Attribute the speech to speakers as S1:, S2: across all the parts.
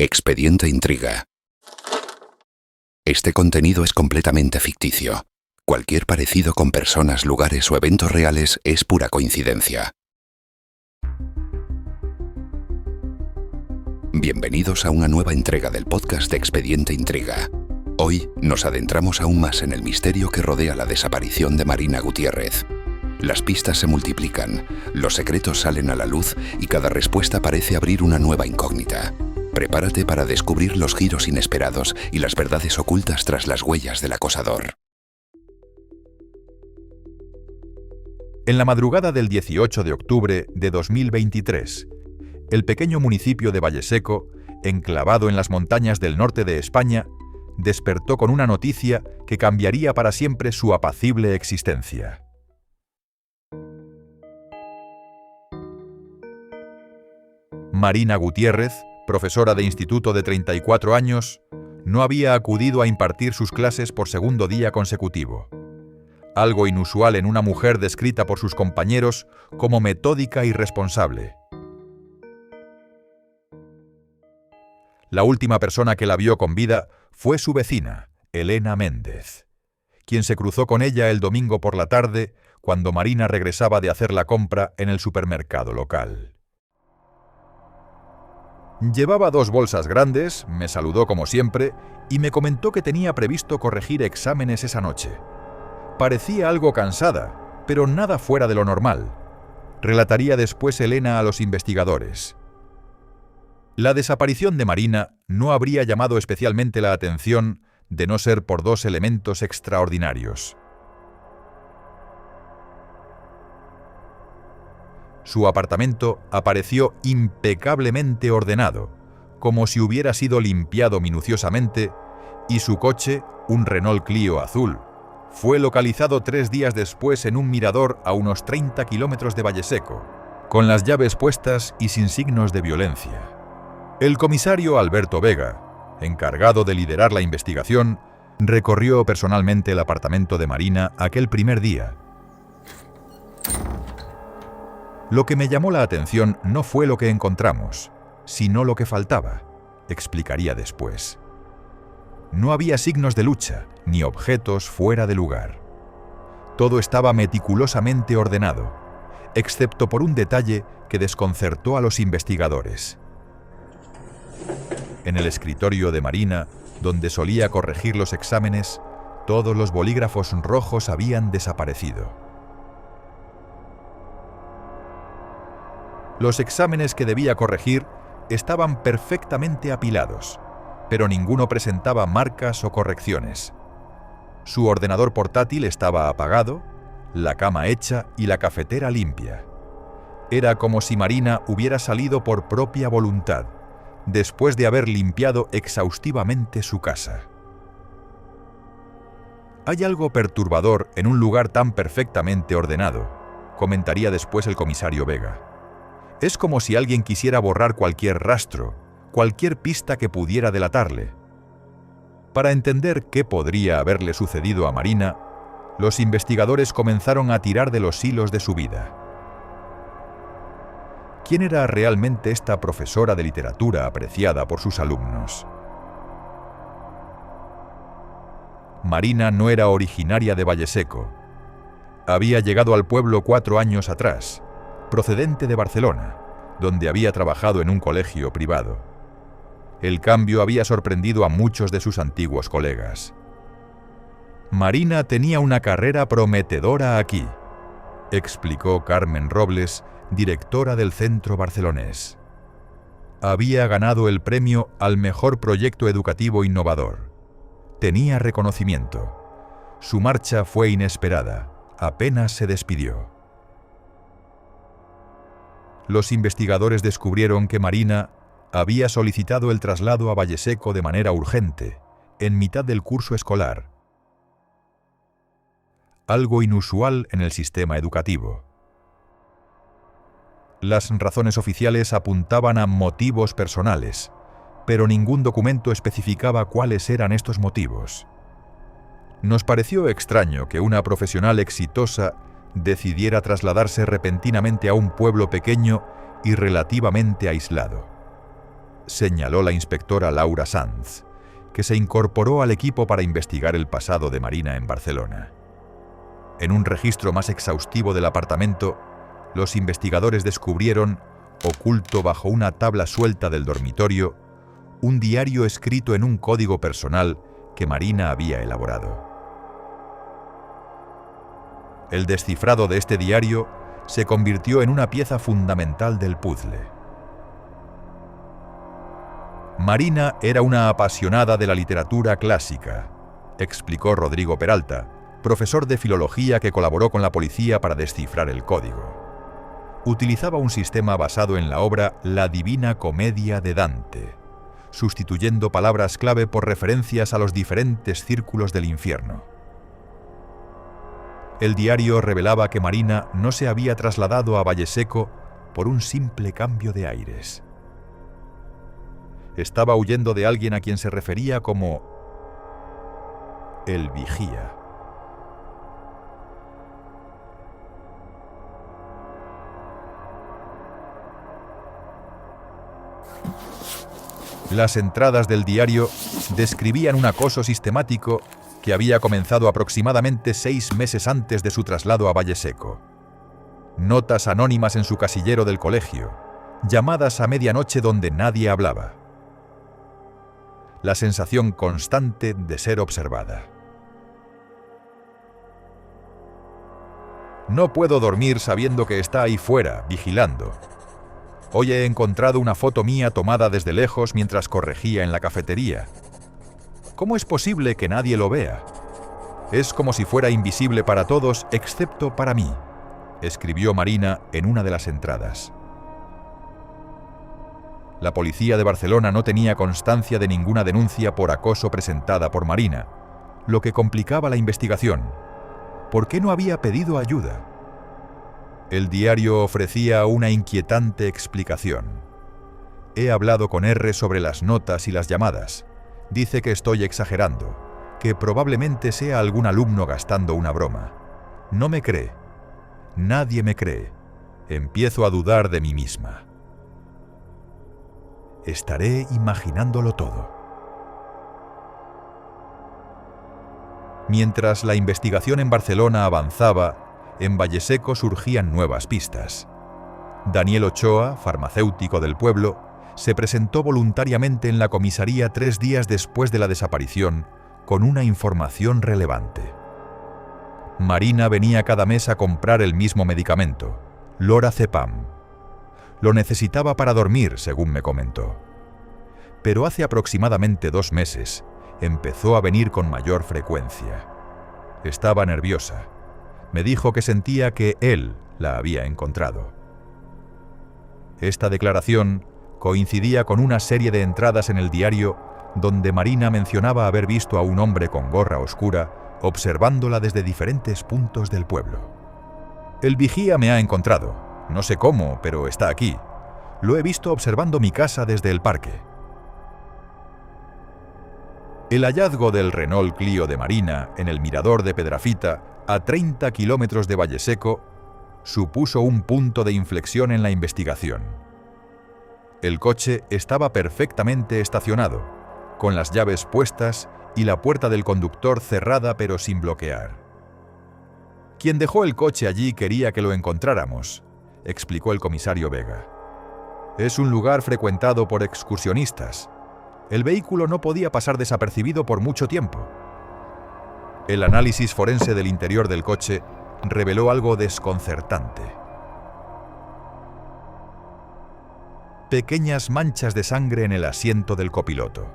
S1: Expediente Intriga. Este contenido es completamente ficticio. Cualquier parecido con personas, lugares o eventos reales es pura coincidencia. Bienvenidos a una nueva entrega del podcast de Expediente Intriga. Hoy nos adentramos aún más en el misterio que rodea la desaparición de Marina Gutiérrez. Las pistas se multiplican, los secretos salen a la luz y cada respuesta parece abrir una nueva incógnita. Prepárate para descubrir los giros inesperados y las verdades ocultas tras las huellas del acosador.
S2: En la madrugada del 18 de octubre de 2023, el pequeño municipio de Valleseco, enclavado en las montañas del norte de España, despertó con una noticia que cambiaría para siempre su apacible existencia. Marina Gutiérrez, profesora de instituto de 34 años, no había acudido a impartir sus clases por segundo día consecutivo. Algo inusual en una mujer descrita por sus compañeros como metódica y responsable. La última persona que la vio con vida fue su vecina, Elena Méndez, quien se cruzó con ella el domingo por la tarde cuando Marina regresaba de hacer la compra en el supermercado local. Llevaba 2 bolsas grandes, me saludó como siempre y me comentó que tenía previsto corregir exámenes esa noche. Parecía algo cansada, pero nada fuera de lo normal. Relataría después Elena a los investigadores. La desaparición de Marina no habría llamado especialmente la atención de no ser por 2 elementos extraordinarios. Su apartamento apareció impecablemente ordenado, como si hubiera sido limpiado minuciosamente, y su coche, un Renault Clio azul, fue localizado 3 días después en un mirador a unos 30 kilómetros de Valleseco, con las llaves puestas y sin signos de violencia. El comisario Alberto Vega, encargado de liderar la investigación, recorrió personalmente el apartamento de Marina aquel primer día. Lo que me llamó la atención no fue lo que encontramos, sino lo que faltaba, explicaría después. No había signos de lucha, ni objetos fuera de lugar. Todo estaba meticulosamente ordenado, excepto por un detalle que desconcertó a los investigadores. En el escritorio de Marina, donde solía corregir los exámenes, todos los bolígrafos rojos habían desaparecido. Los exámenes que debía corregir estaban perfectamente apilados, pero ninguno presentaba marcas o correcciones. Su ordenador portátil estaba apagado, la cama hecha y la cafetera limpia. Era como si Marina hubiera salido por propia voluntad, después de haber limpiado exhaustivamente su casa. Hay algo perturbador en un lugar tan perfectamente ordenado, comentaría después el comisario Vega. Es como si alguien quisiera borrar cualquier rastro, cualquier pista que pudiera delatarle. Para entender qué podría haberle sucedido a Marina, los investigadores comenzaron a tirar de los hilos de su vida. ¿Quién era realmente esta profesora de literatura apreciada por sus alumnos? Marina no era originaria de Valleseco. Había llegado al pueblo 4 años atrás, procedente de Barcelona, donde había trabajado en un colegio privado. El cambio había sorprendido a muchos de sus antiguos colegas. Marina tenía una carrera prometedora aquí, explicó Carmen Robles, directora del centro barcelonés. Había ganado el premio al mejor proyecto educativo innovador. Tenía reconocimiento. Su marcha fue inesperada, apenas se despidió. Los investigadores descubrieron que Marina había solicitado el traslado a Valleseco de manera urgente, en mitad del curso escolar. Algo inusual en el sistema educativo. Las razones oficiales apuntaban a motivos personales, pero ningún documento especificaba cuáles eran estos motivos. Nos pareció extraño que una profesional exitosa decidiera trasladarse repentinamente a un pueblo pequeño y relativamente aislado. señaló la inspectora Laura Sanz, que se incorporó al equipo para investigar el pasado de Marina en Barcelona. En un registro más exhaustivo del apartamento, los investigadores descubrieron, oculto bajo una tabla suelta del dormitorio, un diario escrito en un código personal que Marina había elaborado. El descifrado de este diario se convirtió en una pieza fundamental del puzzle. Marina era una apasionada de la literatura clásica, explicó Rodrigo Peralta, profesor de filología que colaboró con la policía para descifrar el código. Utilizaba un sistema basado en la obra La Divina Comedia de Dante, sustituyendo palabras clave por referencias a los diferentes círculos del infierno. El diario revelaba que Marina no se había trasladado a Valleseco por un simple cambio de aires. Estaba huyendo de alguien a quien se refería como el vigía. Las entradas del diario describían un acoso sistemático que había comenzado aproximadamente 6 meses antes de su traslado a Valleseco. Notas anónimas en su casillero del colegio, llamadas a medianoche donde nadie hablaba. La sensación constante de ser observada. No puedo dormir sabiendo que está ahí fuera, vigilando. Hoy he encontrado una foto mía tomada desde lejos mientras corregía en la cafetería. ¿Cómo es posible que nadie lo vea? Es como si fuera invisible para todos excepto para mí, escribió Marina en una de las entradas. La policía de Barcelona no tenía constancia de ninguna denuncia por acoso presentada por Marina, lo que complicaba la investigación. ¿Por qué no había pedido ayuda? El diario ofrecía una inquietante explicación. He hablado con R sobre las notas y las llamadas. Dice que estoy exagerando, que probablemente sea algún alumno gastando una broma. No me cree. Nadie me cree. Empiezo a dudar de mí misma. Estaré imaginándolo todo. Mientras la investigación en Barcelona avanzaba, en Valleseco surgían nuevas pistas. Daniel Ochoa, farmacéutico del pueblo, se presentó voluntariamente en la comisaría 3 días después de la desaparición con una información relevante. Marina venía cada mes a comprar el mismo medicamento, Lorazepam. Lo necesitaba para dormir, según me comentó. Pero hace aproximadamente 2 meses empezó a venir con mayor frecuencia. Estaba nerviosa. Me dijo que sentía que él la había encontrado. Esta declaración coincidía con una serie de entradas en el diario donde Marina mencionaba haber visto a un hombre con gorra oscura observándola desde diferentes puntos del pueblo. El vigía me ha encontrado. No sé cómo, pero está aquí. Lo he visto observando mi casa desde el parque. El hallazgo del Renault Clio de Marina en el mirador de Pedrafita, a 30 kilómetros de Valleseco, supuso un punto de inflexión en la investigación. El coche estaba perfectamente estacionado, con las llaves puestas y la puerta del conductor cerrada pero sin bloquear. Quien dejó el coche allí quería que lo encontráramos, explicó el comisario Vega. Es un lugar frecuentado por excursionistas. El vehículo no podía pasar desapercibido por mucho tiempo. El análisis forense del interior del coche reveló algo desconcertante. Pequeñas manchas de sangre en el asiento del copiloto.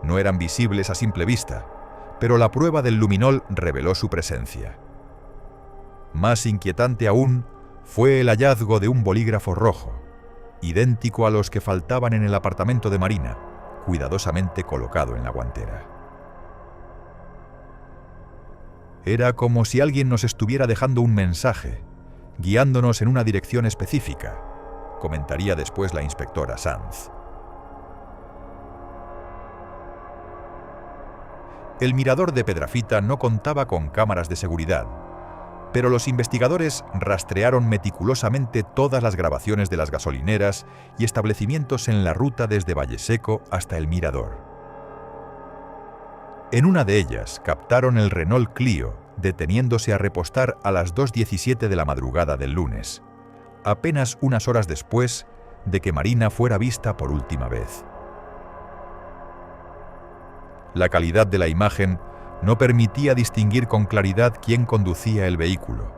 S2: No eran visibles a simple vista, pero la prueba del luminol reveló su presencia. Más inquietante aún fue el hallazgo de un bolígrafo rojo, idéntico a los que faltaban en el apartamento de Marina, cuidadosamente colocado en la guantera. Era como si alguien nos estuviera dejando un mensaje, guiándonos en una dirección específica, comentaría después la inspectora Sanz. El mirador de Pedrafita no contaba con cámaras de seguridad, pero los investigadores rastrearon meticulosamente todas las grabaciones de las gasolineras y establecimientos en la ruta desde Valleseco hasta el Mirador. En una de ellas captaron el Renault Clio deteniéndose a repostar a las 2:17 de la madrugada del lunes, apenas unas horas después de que Marina fuera vista por última vez. La calidad de la imagen no permitía distinguir con claridad quién conducía el vehículo,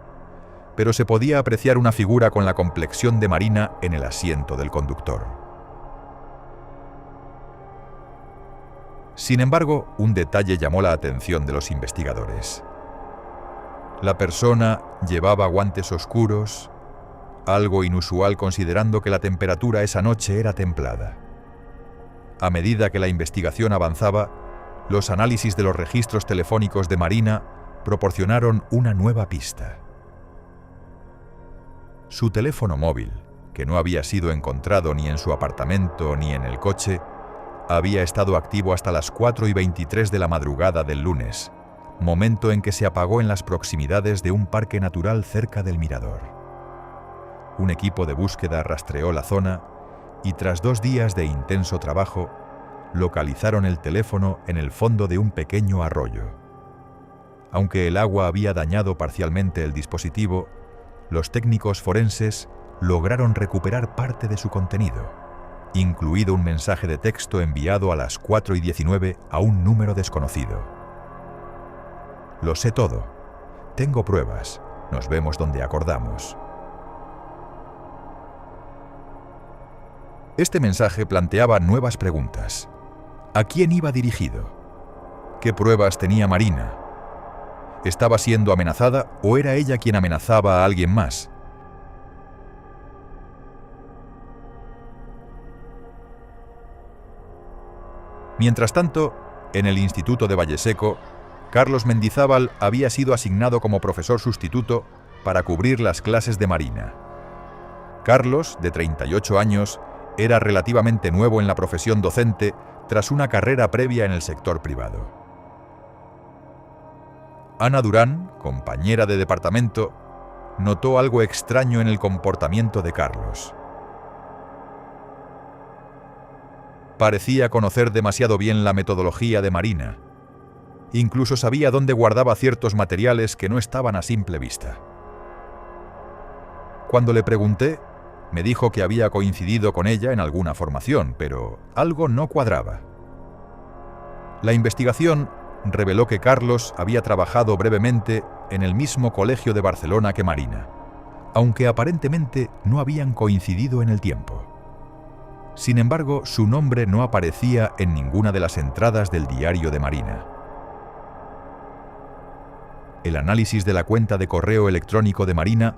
S2: pero se podía apreciar una figura con la complexión de Marina en el asiento del conductor. Sin embargo, un detalle llamó la atención de los investigadores. La persona llevaba guantes oscuros, algo inusual considerando que la temperatura esa noche era templada. A medida que la investigación avanzaba, los análisis de los registros telefónicos de Marina proporcionaron una nueva pista. Su teléfono móvil, que no había sido encontrado ni en su apartamento ni en el coche, había estado activo hasta las 4:23 de la madrugada del lunes, momento en que se apagó en las proximidades de un parque natural cerca del Mirador. Un equipo de búsqueda rastreó la zona y tras 2 días de intenso trabajo, localizaron el teléfono en el fondo de un pequeño arroyo. Aunque el agua había dañado parcialmente el dispositivo, los técnicos forenses lograron recuperar parte de su contenido, incluido un mensaje de texto enviado a las 4:19 a un número desconocido. Lo sé todo. Tengo pruebas. Nos vemos donde acordamos. Este mensaje planteaba nuevas preguntas. ¿A quién iba dirigido? ¿Qué pruebas tenía Marina? ¿Estaba siendo amenazada o era ella quien amenazaba a alguien más? Mientras tanto, en el Instituto de Valleseco, Carlos Mendizábal había sido asignado como profesor sustituto para cubrir las clases de Marina. Carlos, de 38 años, era relativamente nuevo en la profesión docente tras una carrera previa en el sector privado. Ana Durán, compañera de departamento, notó algo extraño en el comportamiento de Carlos. Parecía conocer demasiado bien la metodología de Marina. Incluso sabía dónde guardaba ciertos materiales que no estaban a simple vista. Cuando le pregunté, me dijo que había coincidido con ella en alguna formación, pero algo no cuadraba. La investigación reveló que Carlos había trabajado brevemente en el mismo colegio de Barcelona que Marina, aunque aparentemente no habían coincidido en el tiempo. Sin embargo, su nombre no aparecía en ninguna de las entradas del diario de Marina. El análisis de la cuenta de correo electrónico de Marina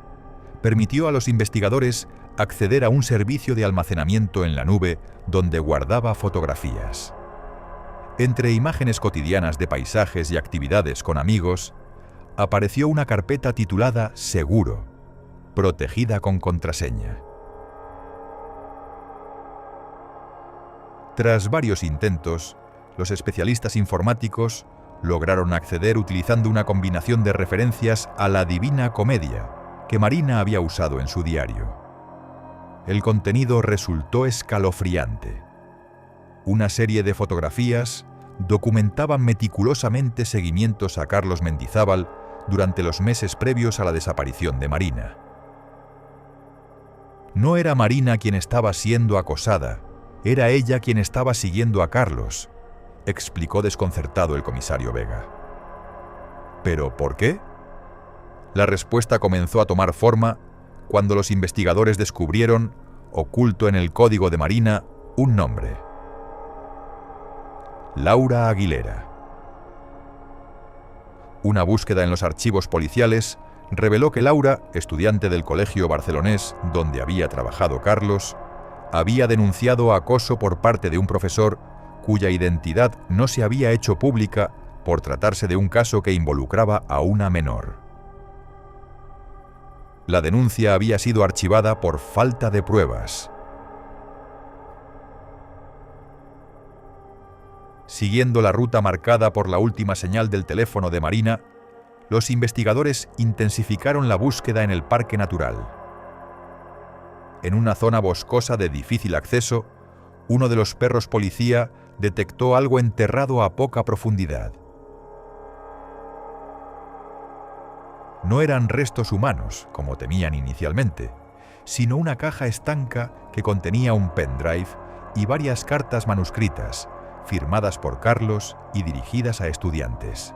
S2: permitió a los investigadores acceder a un servicio de almacenamiento en la nube donde guardaba fotografías. Entre imágenes cotidianas de paisajes y actividades con amigos, apareció una carpeta titulada Seguro, protegida con contraseña. Tras varios intentos, los especialistas informáticos lograron acceder utilizando una combinación de referencias a la Divina Comedia que Marina había usado en su diario. El contenido resultó escalofriante. Una serie de fotografías documentaban meticulosamente seguimientos a Carlos Mendizábal durante los meses previos a la desaparición de Marina. No era Marina quien estaba siendo acosada, era ella quien estaba siguiendo a Carlos, explicó desconcertado el comisario Vega. ¿Pero por qué? La respuesta comenzó a tomar forma cuando los investigadores descubrieron, oculto en el código de Marina, un nombre: Laura Aguilera. Una búsqueda en los archivos policiales reveló que Laura, estudiante del colegio barcelonés donde había trabajado Carlos, había denunciado acoso por parte de un profesor cuya identidad no se había hecho pública por tratarse de un caso que involucraba a una menor. La denuncia había sido archivada por falta de pruebas. Siguiendo la ruta marcada por la última señal del teléfono de Marina, los investigadores intensificaron la búsqueda en el parque natural. En una zona boscosa de difícil acceso, uno de los perros policía detectó algo enterrado a poca profundidad. No eran restos humanos, como temían inicialmente, sino una caja estanca que contenía un pendrive y varias cartas manuscritas, firmadas por Carlos y dirigidas a estudiantes.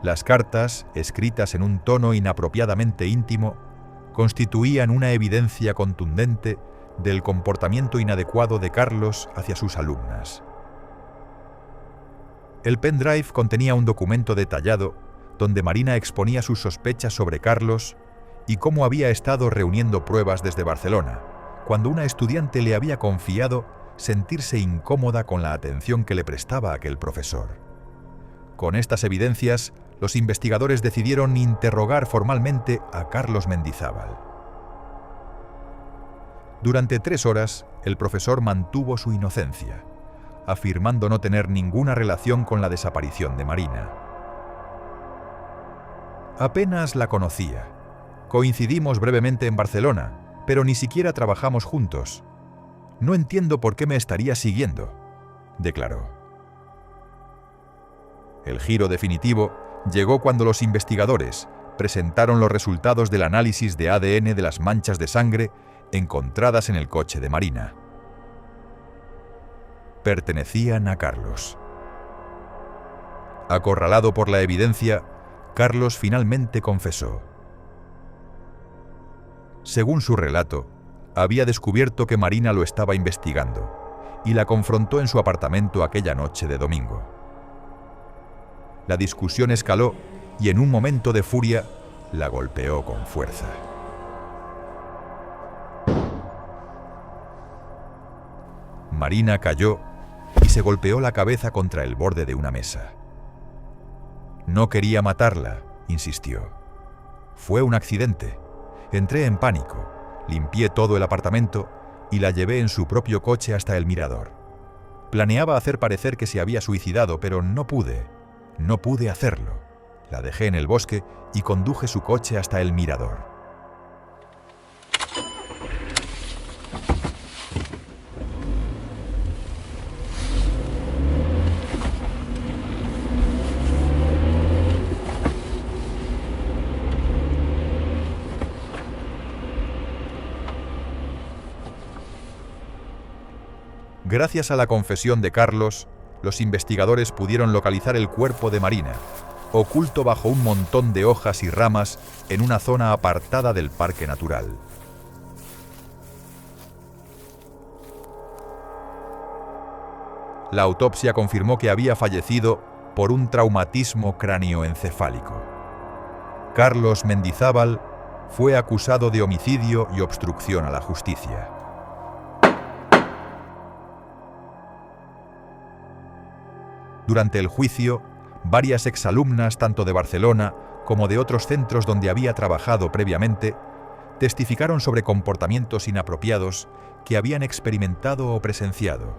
S2: Las cartas, escritas en un tono inapropiadamente íntimo, constituían una evidencia contundente del comportamiento inadecuado de Carlos hacia sus alumnas. El pendrive contenía un documento detallado donde Marina exponía sus sospechas sobre Carlos y cómo había estado reuniendo pruebas desde Barcelona, cuando una estudiante le había confiado sentirse incómoda con la atención que le prestaba aquel profesor. Con estas evidencias, los investigadores decidieron interrogar formalmente a Carlos Mendizábal. Durante 3 horas, el profesor mantuvo su inocencia, afirmando no tener ninguna relación con la desaparición de Marina. Apenas la conocía. Coincidimos brevemente en Barcelona, pero ni siquiera trabajamos juntos. No entiendo por qué me estaría siguiendo, declaró. El giro definitivo llegó cuando los investigadores presentaron los resultados del análisis de ADN de las manchas de sangre encontradas en el coche de Marina. Pertenecían a Carlos. Acorralado por la evidencia, Carlos finalmente confesó. Según su relato, había descubierto que Marina lo estaba investigando y la confrontó en su apartamento aquella noche de domingo. La discusión escaló y en un momento de furia la golpeó con fuerza. Marina cayó y se golpeó la cabeza contra el borde de una mesa. No quería matarla, insistió. Fue un accidente. Entré en pánico, limpié todo el apartamento y la llevé en su propio coche hasta el mirador. Planeaba hacer parecer que se había suicidado, pero no pude hacerlo. La dejé en el bosque y conduje su coche hasta el mirador. Gracias a la confesión de Carlos, los investigadores pudieron localizar el cuerpo de Marina, oculto bajo un montón de hojas y ramas en una zona apartada del parque natural. La autopsia confirmó que había fallecido por un traumatismo cráneoencefálico. Carlos Mendizábal fue acusado de homicidio y obstrucción a la justicia. Durante el juicio, varias exalumnas tanto de Barcelona como de otros centros donde había trabajado previamente, testificaron sobre comportamientos inapropiados que habían experimentado o presenciado.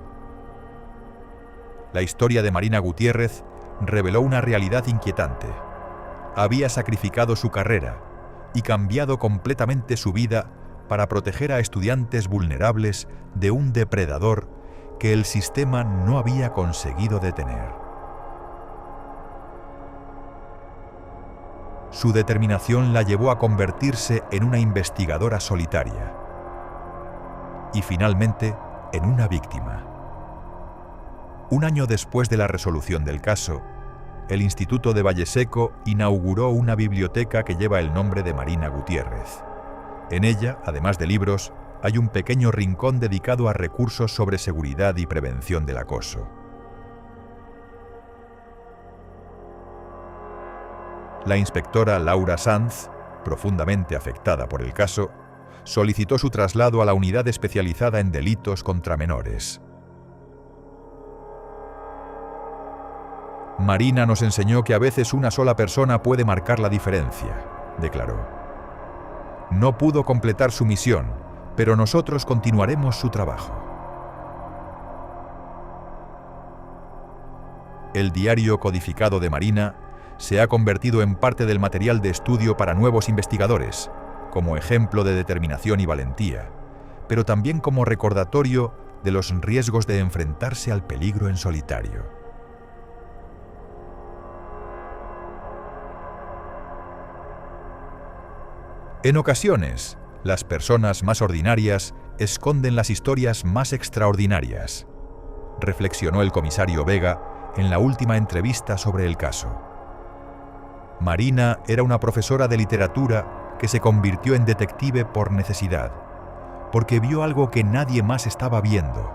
S2: La historia de Marina Gutiérrez reveló una realidad inquietante. Había sacrificado su carrera y cambiado completamente su vida para proteger a estudiantes vulnerables de un depredador que el sistema no había conseguido detener. Su determinación la llevó a convertirse en una investigadora solitaria y finalmente en una víctima. Un año después de la resolución del caso, el Instituto de Valleseco inauguró una biblioteca que lleva el nombre de Marina Gutiérrez. En ella, además de libros, hay un pequeño rincón dedicado a recursos sobre seguridad y prevención del acoso. La inspectora Laura Sanz, profundamente afectada por el caso, solicitó su traslado a la unidad especializada en delitos contra menores. Marina nos enseñó que a veces una sola persona puede marcar la diferencia, declaró. No pudo completar su misión, pero nosotros continuaremos su trabajo. El diario codificado de Marina se ha convertido en parte del material de estudio para nuevos investigadores, como ejemplo de determinación y valentía, pero también como recordatorio de los riesgos de enfrentarse al peligro en solitario. En ocasiones, las personas más ordinarias esconden las historias más extraordinarias, reflexionó el comisario Vega en la última entrevista sobre el caso. Marina era una profesora de literatura que se convirtió en detective por necesidad, porque vio algo que nadie más estaba viendo.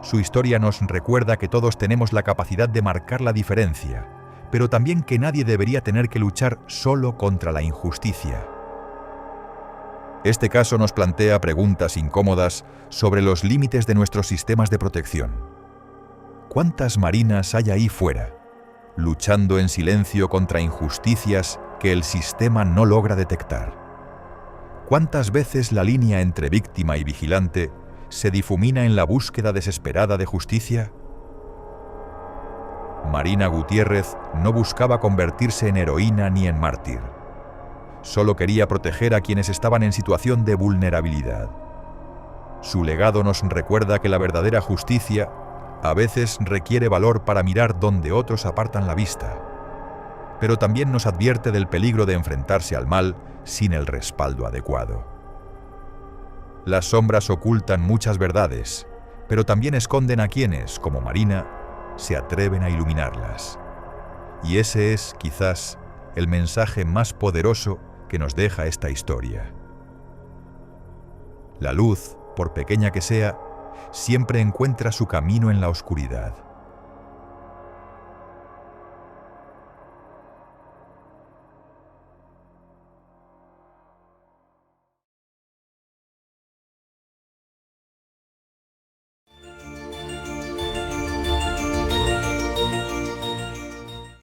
S2: Su historia nos recuerda que todos tenemos la capacidad de marcar la diferencia, pero también que nadie debería tener que luchar solo contra la injusticia. Este caso nos plantea preguntas incómodas sobre los límites de nuestros sistemas de protección. ¿Cuántas Marinas hay ahí fuera, luchando en silencio contra injusticias que el sistema no logra detectar? ¿Cuántas veces la línea entre víctima y vigilante se difumina en la búsqueda desesperada de justicia? Marina Gutiérrez no buscaba convertirse en heroína ni en mártir. Solo quería proteger a quienes estaban en situación de vulnerabilidad. Su legado nos recuerda que la verdadera justicia a veces requiere valor para mirar donde otros apartan la vista, pero también nos advierte del peligro de enfrentarse al mal sin el respaldo adecuado. Las sombras ocultan muchas verdades, pero también esconden a quienes, como Marina, se atreven a iluminarlas. Y ese es, quizás, el mensaje más poderoso que nos deja esta historia. La luz, por pequeña que sea, siempre encuentra su camino en la oscuridad.